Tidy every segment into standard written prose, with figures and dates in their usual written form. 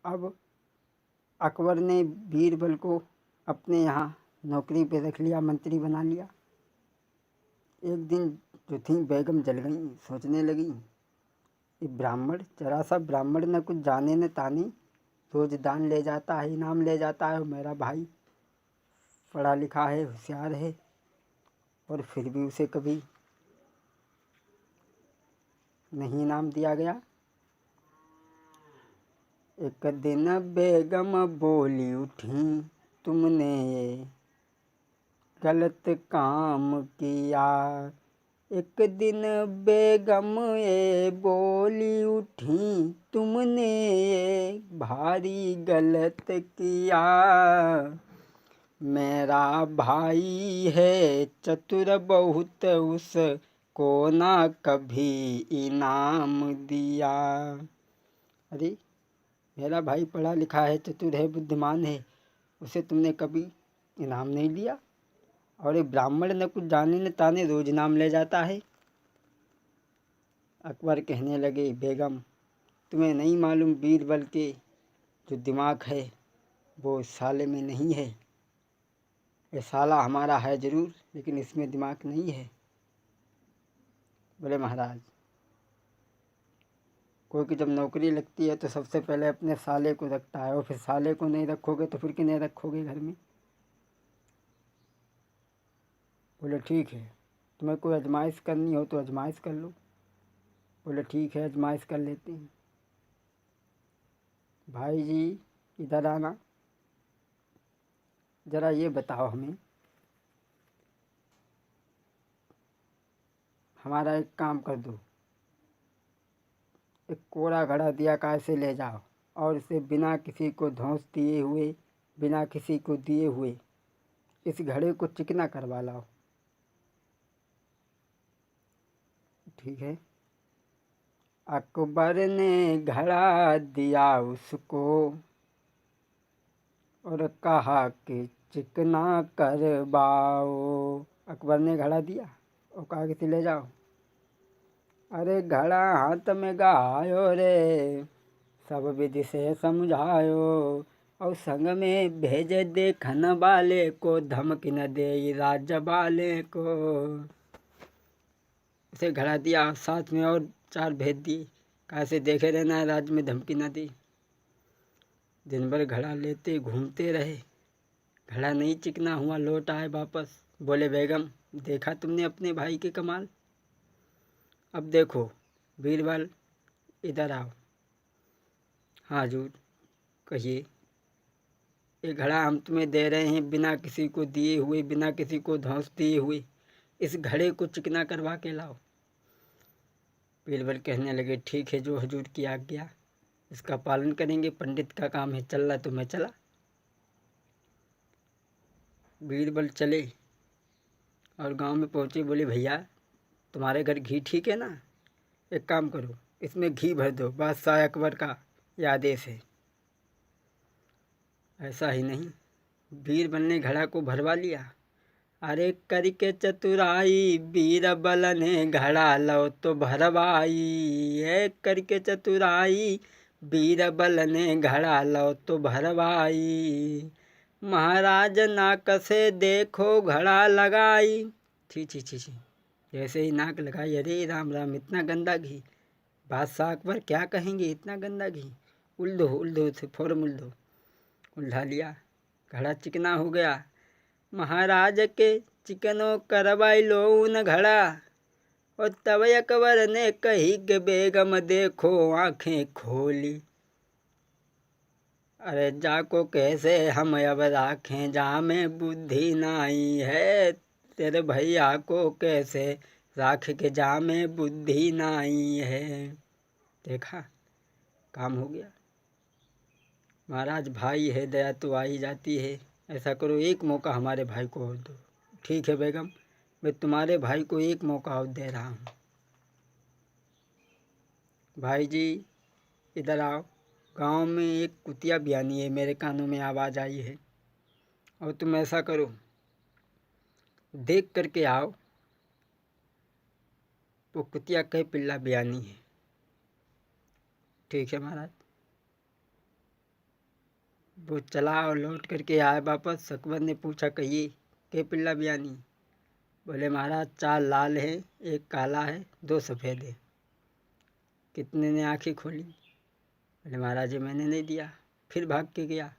अब अकबर ने बीरबल को अपने यहाँ नौकरी पे रख लिया, मंत्री बना लिया। एक दिन जो थी बेगम जल गई, सोचने लगी ये ब्राह्मण, जरा सा ब्राह्मण न कुछ जाने न ताने, रोज दान ले जाता है, इनाम ले जाता है। मेरा भाई पढ़ा लिखा है, होशियार है, और फिर भी उसे कभी नहीं इनाम दिया गया। एक दिन बेगम बोली उठी, तुमने ये गलत काम किया। एक दिन बेगम ये बोली उठी, तुमने ये भारी गलत किया। मेरा भाई है चतुर बहुत, उसको ना कभी इनाम दिया। अरे मेरा भाई पढ़ा लिखा है, चतुर है, बुद्धिमान है, उसे तुमने कभी इनाम नहीं दिया। और ये ब्राह्मण न कुछ जाने न ताने, रोज इनाम ले जाता है। अकबर कहने लगे, बेगम तुम्हें नहीं मालूम बीरबल के जो दिमाग है वो इस साले में नहीं है। ये साला हमारा है ज़रूर, लेकिन इसमें दिमाग नहीं है। बोले महाराज, कोई की जब नौकरी लगती है तो सबसे पहले अपने साले को रखता है, और फिर साले को नहीं रखोगे तो फिर किन्हें रखोगे घर में। बोले ठीक है, तुम्हें कोई आजमाइश करनी हो तो आजमाइश कर लो। बोले ठीक है, आजमाइश कर लेते हैं। भाई जी इधर आना, ज़रा ये बताओ हमें, हमारा एक काम कर दो, एक कोरा घड़ा दिया कैसे ले जाओ, और इसे बिना किसी को धौंस दिए हुए, बिना किसी को दिए हुए इस घड़े को चिकना करवा लाओ। ठीक है। अकबर ने घड़ा दिया उसको और कहा कि चिकना करवाओ। अकबर ने घड़ा दिया और कहा कि ले जाओ। अरे घड़ा हाथ में गायो रे, सब विधि से समझायो, और संग में भेज देखन वाले को, धमकी न दे राज वाले को। उसे घड़ा दिया, साथ में और 4 भेज दिए, कैसे देखे रहना है, राज्य में धमकी न दी। दिन भर घड़ा लेते घूमते रहे, घड़ा नहीं चिकना हुआ। लौट आए वापस, बोले बेगम देखा तुमने अपने भाई के कमाल। अब देखो बीरबल इधर आओ। हाँ हजूर कहिए। ये घड़ा हम तुम्हें दे रहे हैं बिना किसी को दिए हुए, बिना किसी को धौंस दिए हुए, इस घड़े को चिकना करवा के लाओ। बीरबल कहने लगे ठीक है, जो हजूर की आज्ञा, इसका पालन करेंगे, पंडित का काम है, चल रहा तो मैं चला। बीरबल चले और गांव में पहुंचे। बोले भैया तुम्हारे घर घी ठीक है ना, एक काम करो इसमें घी भर दो, बादशाह अकबर का ये आदेश है। ऐसा ही नहीं, बीरबल ने घड़ा को भरवा लिया। अरे करके चतुराई बीरबल ने घड़ा लो तो भरवाई, है करके चतुराई बीरबल ने घड़ा लो तो भरवाई। महाराज नाक से देखो घड़ा लगाई। छी छी छी छी, जैसे ही नाक लगाई, अरे राम राम, इतना गंदा घी, बादशाह अकबर क्या कहेंगे, इतना गंदा घी। उल दो से फौरन उल दो। उल्झा लिया, घड़ा चिकना हो गया। महाराज के चिकनो करवाई लो न घड़ा, और तब अकबर ने कही कि बेगम देखो आंखें खोली। अरे जाको कैसे हम अब राखें, जा में बुद्धि नाई है, तेरे भैया को कैसे राख के, जा में बुद्धि नाई है। देखा काम हो गया। महाराज भाई है, दया तो आ ही जाती है। ऐसा करो एक मौका हमारे भाई को और दो। ठीक है बेगम, मैं तुम्हारे भाई को एक मौका और दे रहा हूँ। भाई जी इधर आओ, गांव में एक कुतिया बयानी है, मेरे कानों में आवाज़ आई है, और तुम ऐसा करो देख करके आओ वो कुतिया कई पिल्ला बयानी है। ठीक है महाराज। वो चला और लौट करके आया वापस। अकबर ने पूछा, कहिए के पिल्ला बयानी? बोले, महाराज 4 लाल हैं, 1 काला है, 2 सफ़ेद है। कितने ने आंखें खोली? बोले, महाराज ये मैंने नहीं दिया। फिर भाग के गया।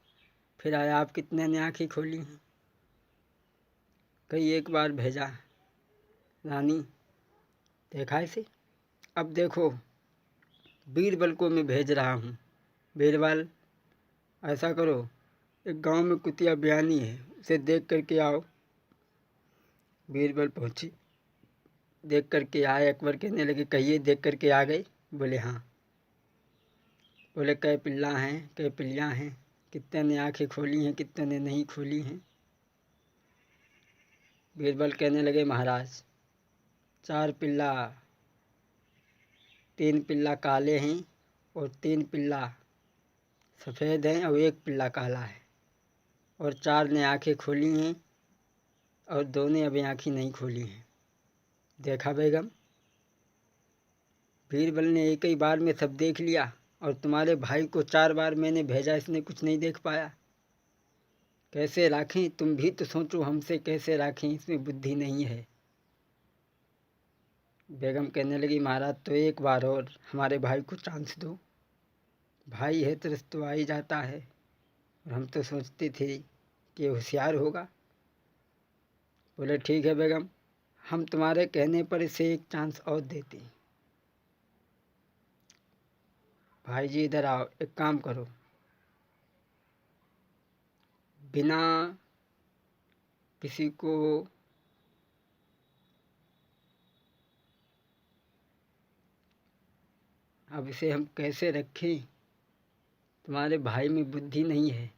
फिर आया, आप कितने ने आंखें खोली हैं? कई 1 बार भेजा। रानी देखा इसे? अब देखो, बीरबल को मैं भेज रहा हूँ। बीरबल ऐसा करो, एक गांव में कुतिया बयानी है, उसे देख करके आओ। बीरबल पहुँचे, देख करके आए। अकबर कहने लगे, कहिए देख करके आ गए? बोले, हाँ। बोले, कै पिल्ला हैं, कै पिल्लियाँ हैं? कितने ने आंखें खोली हैं, कितने ने नहीं खोली हैं? बीरबल कहने लगे, महाराज 4 पिल्ला, 3 पिल्ला काले हैं और 3 पिल्ला सफ़ेद हैं और 1 पिल्ला काला है, और 4 ने आंखें खोली हैं और 2 ने अभी आंखें नहीं खोली हैं। देखा बेगम? बीरबल ने एक ही बार में सब देख लिया, और तुम्हारे भाई को 4 बार मैंने भेजा, इसने कुछ नहीं देख पाया। कैसे राखें? तुम भी तो सोचो, हमसे कैसे राखें, इसमें बुद्धि नहीं है। बेगम कहने लगी, महाराज तो एक बार और हमारे भाई को चांस दो। भाई है तो रिश्ता आ ही जाता है, और हम तो सोचते थे कि होशियार होगा। बोले, ठीक है बेगम, हम तुम्हारे कहने पर इसे एक चांस और देते हैं। भाई जी इधर आओ, एक काम करो, बिना किसी को अब इसे हम कैसे रखें? तुम्हारे भाई में बुद्धि नहीं है,